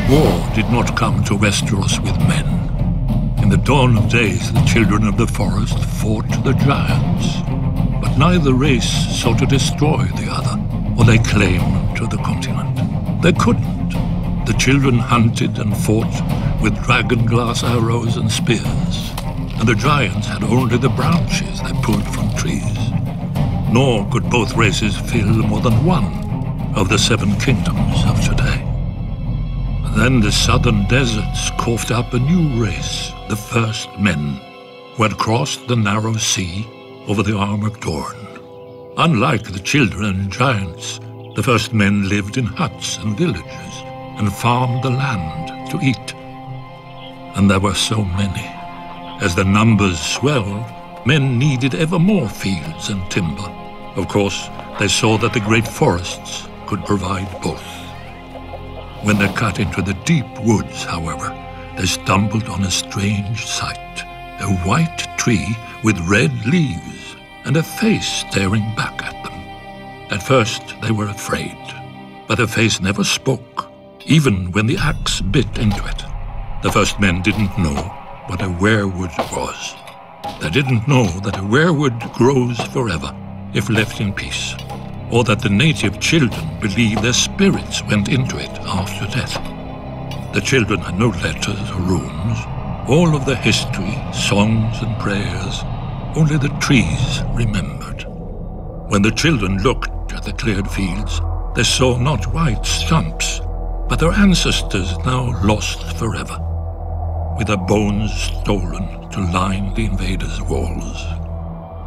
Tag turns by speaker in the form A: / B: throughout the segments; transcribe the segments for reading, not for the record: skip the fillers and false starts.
A: War did not come to Westeros with men. In the dawn of days, the children of the forest fought the giants. But neither race sought to destroy the other, or lay claim to the continent. They couldn't. The children hunted and fought with dragon-glass arrows and spears, and the giants had only the branches they pulled from trees. Nor could both races fill more than one of the 7 kingdoms of today. Then the southern deserts coughed up a new race, the first men, who had crossed the narrow sea over the Armored Dorn. Unlike the children and giants, the first men lived in huts and villages and farmed the land to eat. And there were so many. As the numbers swelled, men needed ever more fields and timber. Of course, they saw that the great forests could provide both. When they cut into the deep woods, however, they stumbled on a strange sight. A white tree with red leaves and a face staring back at them. At first they were afraid, but the face never spoke, even when the axe bit into it. The first men didn't know what a weirwood was. They didn't know that a weirwood grows forever if left in peace, or that the native children believed their spirits went into it after death. The children had no letters or runes, all of the history, songs and prayers, only the trees remembered. When the children looked at the cleared fields, they saw not white stumps, but their ancestors now lost forever, with their bones stolen to line the invaders' walls.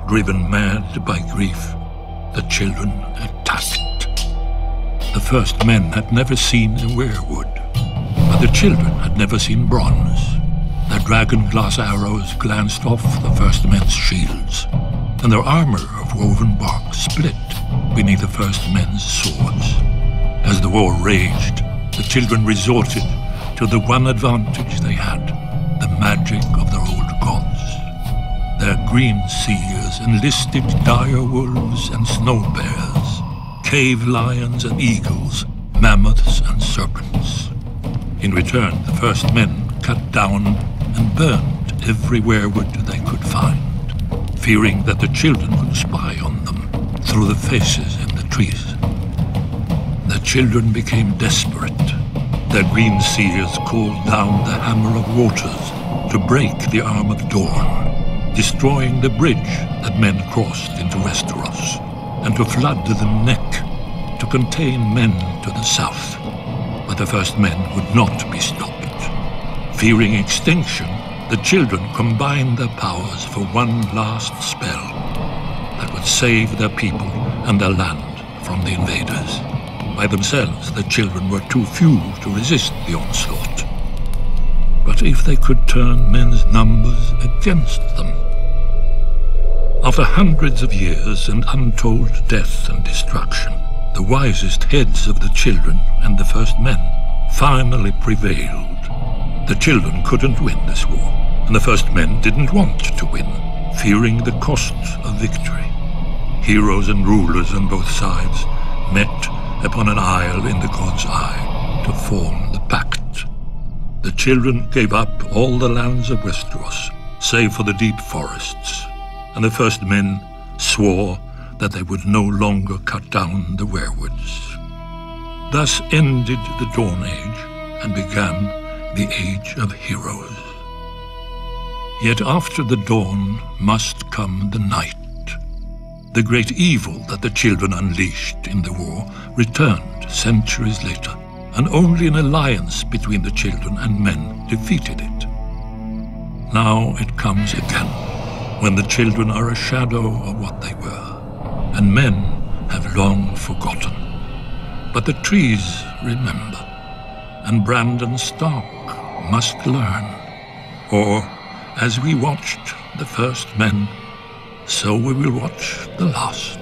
A: Driven mad by grief, the children attacked. The first men had never seen a weirwood, but the children had never seen bronze. Their dragon-glass arrows glanced off the first men's shields, and their armor of woven bark split beneath the first men's swords. As the war raged, the children resorted to the one advantage they had, the magic of their old gods. Their green seers enlisted dire wolves and snow bears, cave lions and eagles, mammoths and serpents. In return, the first men cut down and burned every weirwood they could find, fearing that the children would spy on them through the faces in the trees. The children became desperate. Their green seers called down the hammer of waters to break the Armored Dorn, destroying the bridge that men crossed into Westeros, and to flood the neck to contain men to the south. But the first men would not be stopped. Fearing extinction, the children combined their powers for one last spell that would save their people and their land from the invaders. By themselves, the children were too few to resist the onslaught. But if they could turn men's numbers against them? After hundreds of years and untold death and destruction, the wisest heads of the children and the first men finally prevailed. The children couldn't win this war, and the first men didn't want to win, fearing the cost of victory. Heroes and rulers on both sides met upon an isle in the God's Eye to form the pact. The children gave up all the lands of Westeros, save for the deep forests, and the first men swore that they would no longer cut down the weirwoods. Thus ended the Dawn Age and began the Age of Heroes. Yet after the dawn must come the night. The great evil that the children unleashed in the war returned centuries later, and only an alliance between the children and men defeated it. Now it comes again, when the children are a shadow of what they were, and men have long forgotten. But the trees remember, and Brandon Stark must learn. Or, as we watched the first men, so we will watch the last.